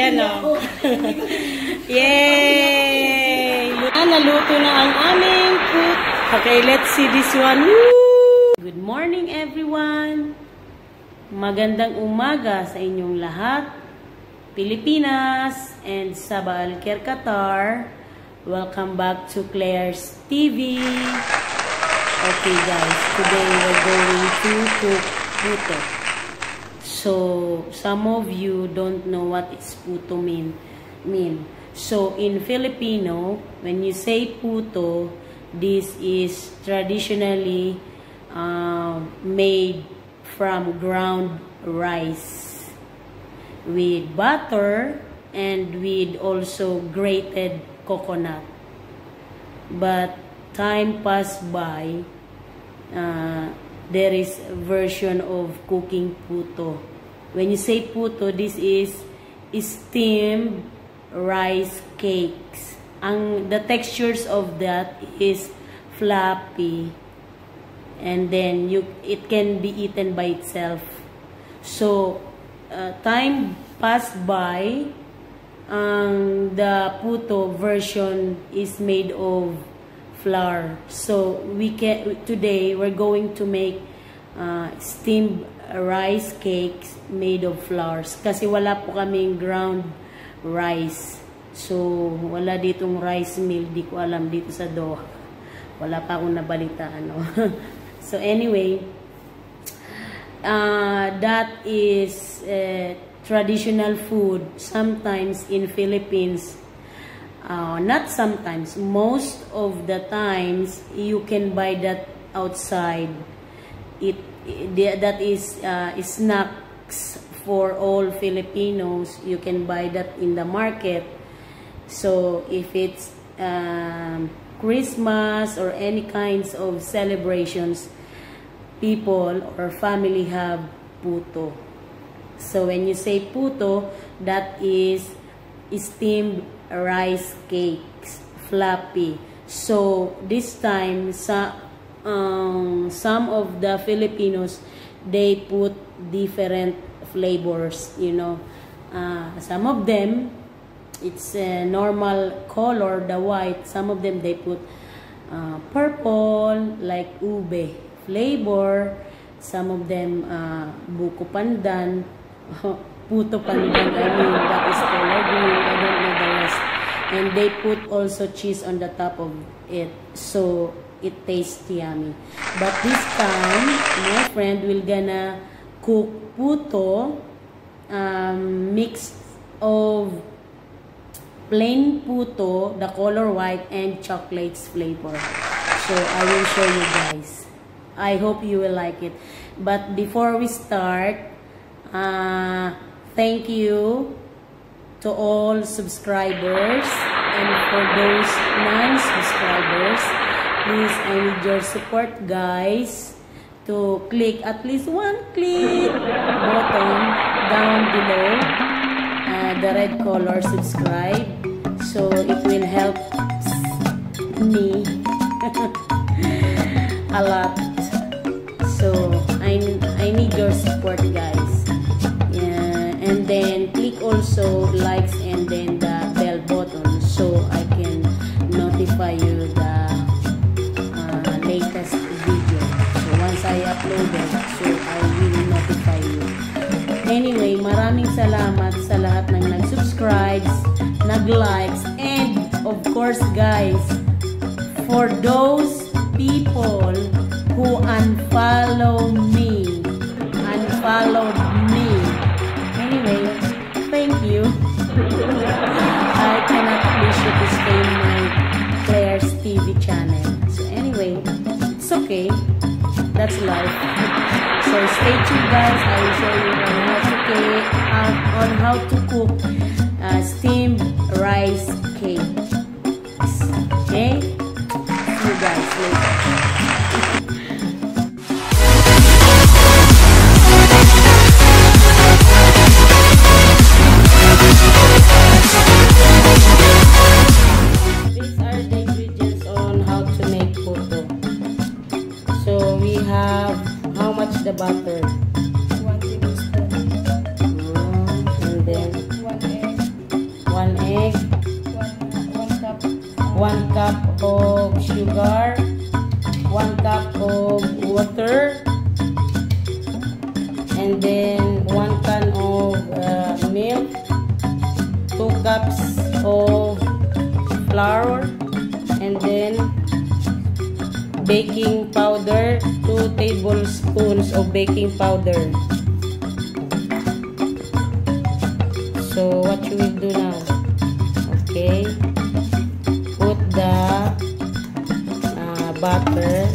Yan o. Yay! Naluto na ang aming food. Okay, let's see this one. Woo! Good morning everyone. Magandang umaga sa inyong lahat. Pilipinas and Sabah Al-Khair, Qatar. Welcome back to Claire's TV. Okay guys, today we're going to cook puto. So, some of you don't know what is puto mean. So, in Filipino, when you say puto, this is traditionally made from ground rice with butter and with also grated coconut. But time passed by, there is a version of cooking puto. When you say puto, this is steamed rice cakes. The textures of that is fluffy, and then it can be eaten by itself. So time passed by, the puto version is made of flour. So today we're going to make steamed rice cakes made of flours. Kasi wala po kaming ground rice. So wala ditong rice mill. Di ko alam dito sa Doha. Wala pa akong nabalitaan. No? So anyway, that is traditional food. Sometimes in Philippines, not sometimes, most of the times you can buy that outside. That is snacks for all Filipinos. You can buy that in the market. So if it's Christmas or any kinds of celebrations, people or family have puto. So when you say puto, that is steamed rice cakes, fluffy. So this time some of the Filipinos, they put different flavors, you know. Some of them it's a normal color, the white. Some of them they put purple, like ube flavor. Some of them buko pandan, puto pandan, I mean that is color green. I don't know the rest. And they put also cheese on the top of it, so it tastes yummy. But this time, my friend will gonna cook puto, mix of plain puto, the color white, and chocolates flavor. So I will show you guys. I hope you will like it. But before we start, thank you to all subscribers, and for those non-subscribers, please, I need your support guys to click at least one click button down below, the red color subscribe, so it will help me a lot. So I need your support guys. Yeah, and then click also likes and then the bell button, so I can notify you the latest video. So once I upload it, so I will notify you. Anyway, maraming salamat sa lahat ng nag-subscribes, nag-likes, and of course guys, for those people who unfollowed me. Anyway, thank you. I cannot wish you to stay in my Claire's TV channel. So anyway, it's okay. That's life. So stay tuned guys. I will show you on how to cook steamed rice cakes. Okay? See you guys later. The butter. 1 tablespoon. And then 1 egg. 1 cup of sugar, 1 cup of water, and then 1 can of milk, 2 cups of flour, and then baking powder, 2 tablespoons of baking powder. So what you will do now? Okay, put the butter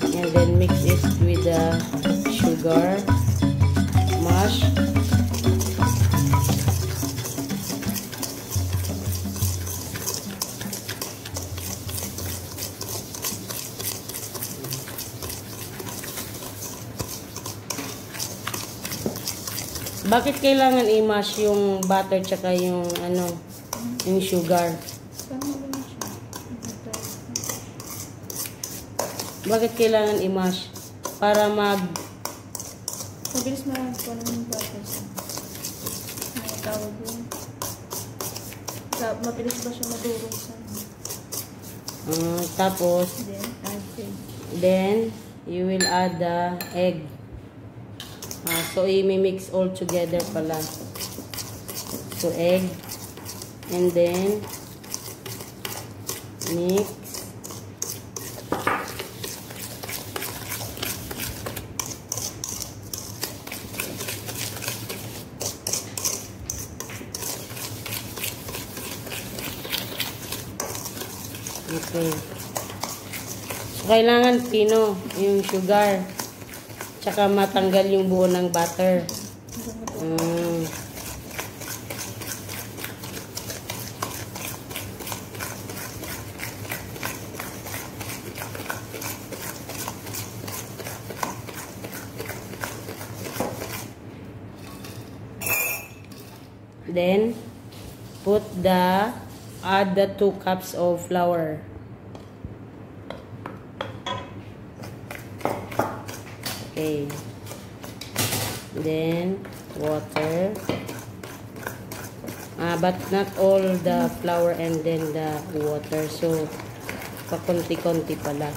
and then mix it with the sugar, mash. Bakit kailangan i-mash yung butter tsaka yung yung sugar? Bakit kailangan i-mash? Para mabilis ko ng butter. Ano tawag yun? Mabilis ba siya madurog sa tapos then you will add the egg. So, i-mix all together pala. So, egg. And then, mix. Okay. So, kailangan pino yung sugar. Tsaka matanggal yung buo ng butter. Then, add the 2 cups of flour. Okay. Then, water. But not all the flour and then the water. So, pakunti-kunti pala.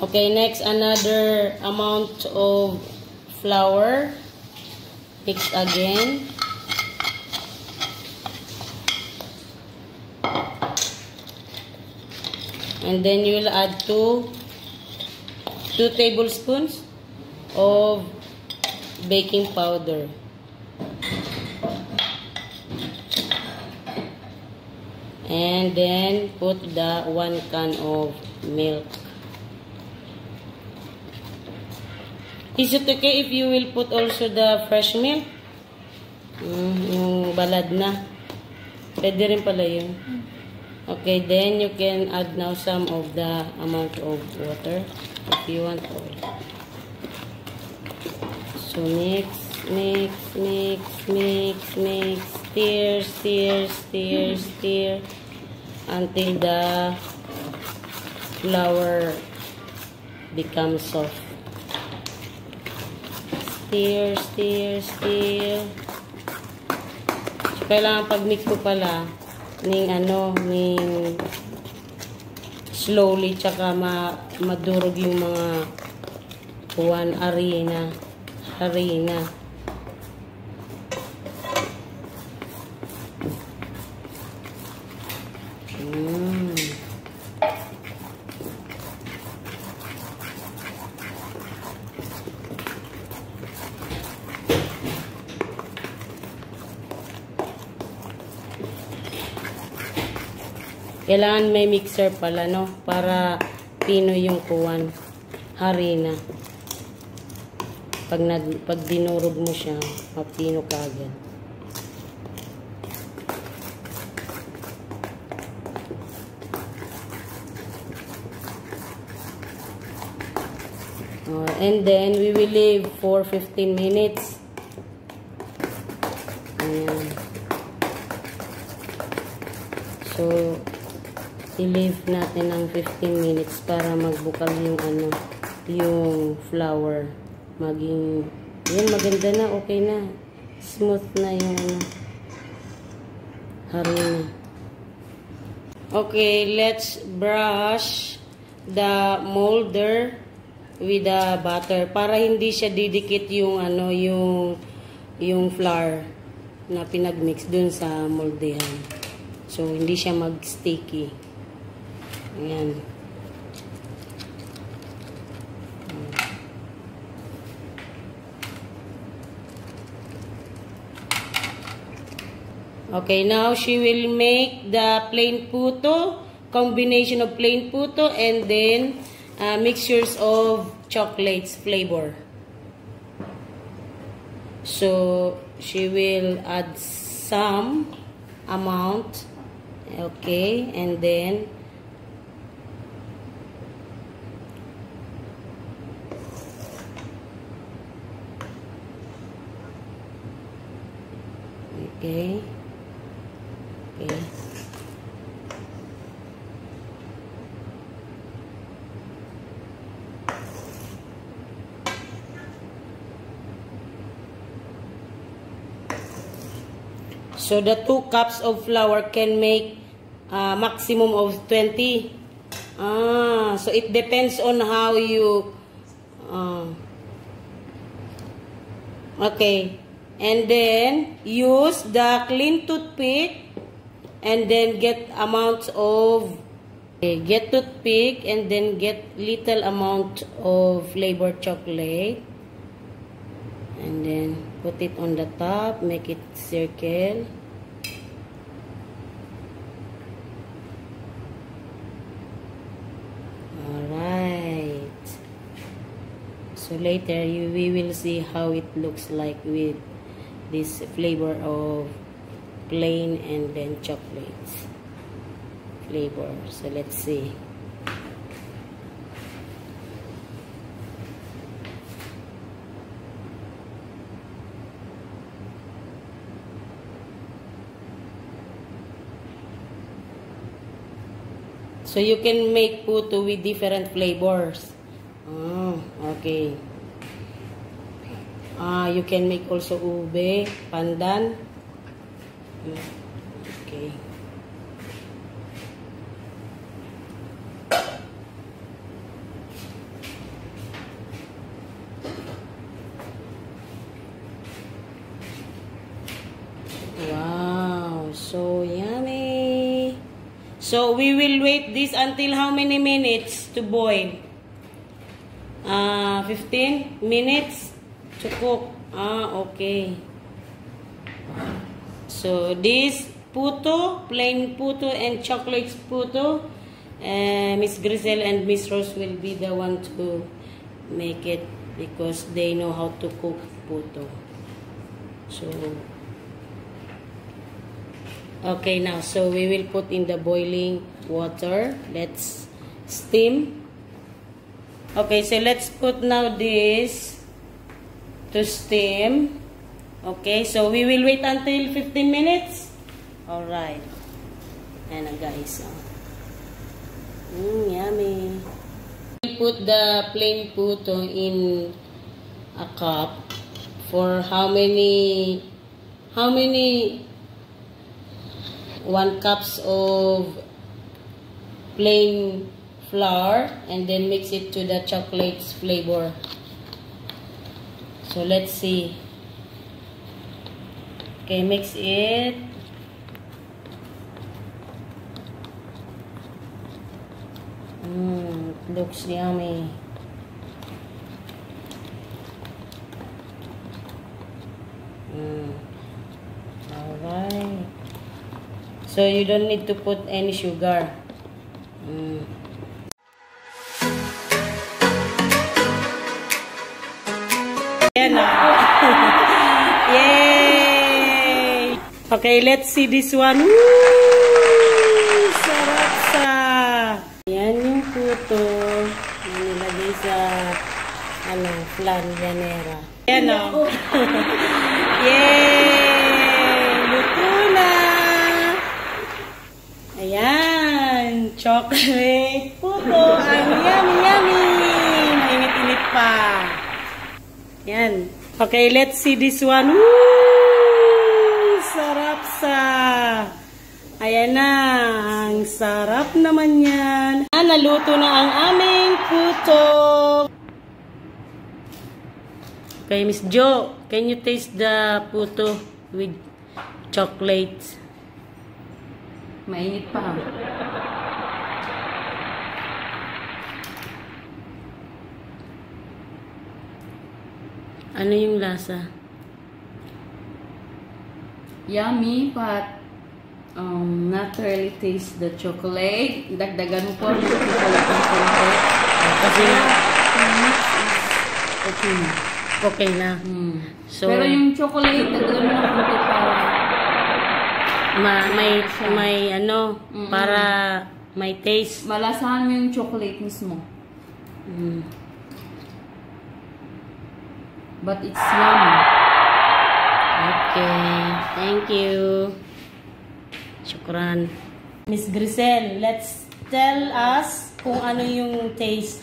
Okay, next, another amount of flour. Mix again. And then you will add 2 tablespoons of baking powder. And then put the 1 can of milk. Is it okay if you will put also the fresh milk? Yung balad na. Pwede rin pala yun. Okay, then you can add now some of the amount of water if you want. So mix, mix, mix, mix, mix, stir, stir, stir, stir until the flour becomes soft. Stir, stir, stir. So, kailangan pag-mix ko pala ning slowly tsaka madurog yung mga harina. Kailangan may mixer pala, no? Para pino yung harina. Pag dinurog mo siya, mapino ka agad. And then, we will leave for 15 minutes. Ayan. So, i-leave natin ng 15 minutes para magbukal yung yung flour. Maging, yan, maganda na, okay na. Smooth na yung ano, harina. Okay, let's brush the molder with the butter para hindi siya didikit yung ano, yung flour na pinagmix dun sa moldehan. So, hindi siya mag-sticky. Ayan. Okay, now she will make the plain puto, combination of plain puto and then mixtures of chocolates flavor. So, she will add some amount, okay, and then okay. Okay. So the 2 cups of flour can make maximum of 20. So it depends on how you okay. And then use the clean toothpick and then get amounts of get toothpick and then get little amount of flavored chocolate and then put it on the top, make it circle. Alright, so later we will see how it looks like with this flavor of plain and then chocolate flavor. So let's see. So you can make puto with different flavors. Okay. You can make also ube, pandan. Okay. Wow, so yummy. So we will wait this until how many minutes to boil? 15 minutes to cook. Okay. So this puto, plain puto and chocolate puto, Miss Grisel and Miss Rose will be the one to make it because they know how to cook puto. So okay, now so we will put in the boiling water. Let's steam. Okay, so let's put now this to steam. Okay, so we will wait until 15 minutes. Alright. Ayan na guys. Yummy. We put the plain puto in a cup for how many 1 cups of plain flour and then mix it to the chocolate's flavor. So let's see. Okay, mix it. It looks yummy. Alright. So you don't need to put any sugar. Yan na. Yay! Okay, let's see this one. Woo! Sarap sa. Yan yung puto na nilagay sa flan llanera. Yan o. Yay! Luto na! Ayan! Chocolate puto! Ang yummy, yummy! Mainit pa. Yan. Okay, let's see this one. Woo! Sarap sa... Ayan na. Ang sarap naman yan. Naluto na ang aming puto. Okay, Miss Jo, can you taste the puto with chocolate? Mainit pa. Ano yung lasa? Yummy, but not really taste the chocolate. Dagdagan mo po yung chocolate ng konti. Kasi the mix is okay na. okay na. So, Pero yung chocolate, dagdagan mo ng konti para may ano, para may taste. malasahan mo yung chocolate mismo. But it's yummy. Okay, thank you. Shukran. Miss Grisel, let's tell us kung ano yung taste.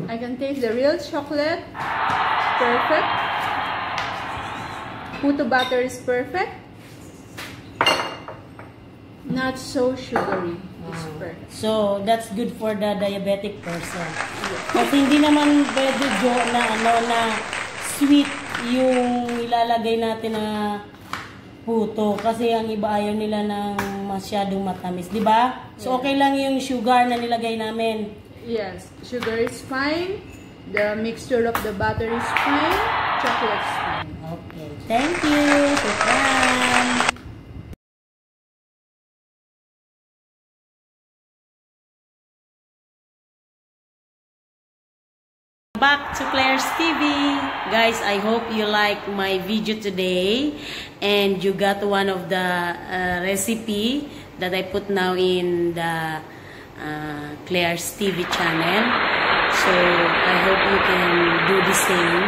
I can taste the real chocolate. Perfect. Puto butter is perfect. Not so sugary. It's perfect. So, that's good for the diabetic person. Kasi hindi naman pwede na ano na sweet yung ilalagay natin na puto kasi ang iba ayaw nila ng masyadong matamis, di ba? So okay lang yung sugar na nilagay namin. Yes, sugar is fine. The mixture of the butter is fine. Chocolate is fine. Okay, thank you. Shukran. Back to Claire's TV. Guys, I hope you like my video today and you got one of the recipe that I put now in the Claire's TV channel. So I hope you can do the same.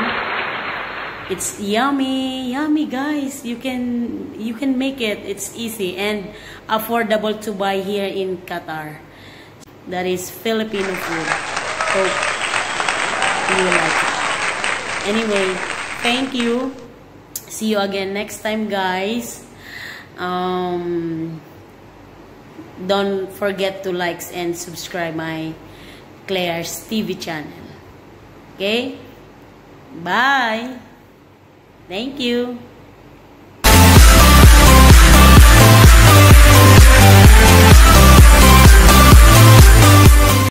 It's yummy, yummy guys. You can make it. It's easy and affordable to buy here in Qatar. That is Filipino food. Hope you like it. Anyway, thank you. See you again next time, guys. Don't forget to like and subscribe my Claire's TV channel. Okay? Bye. Thank you.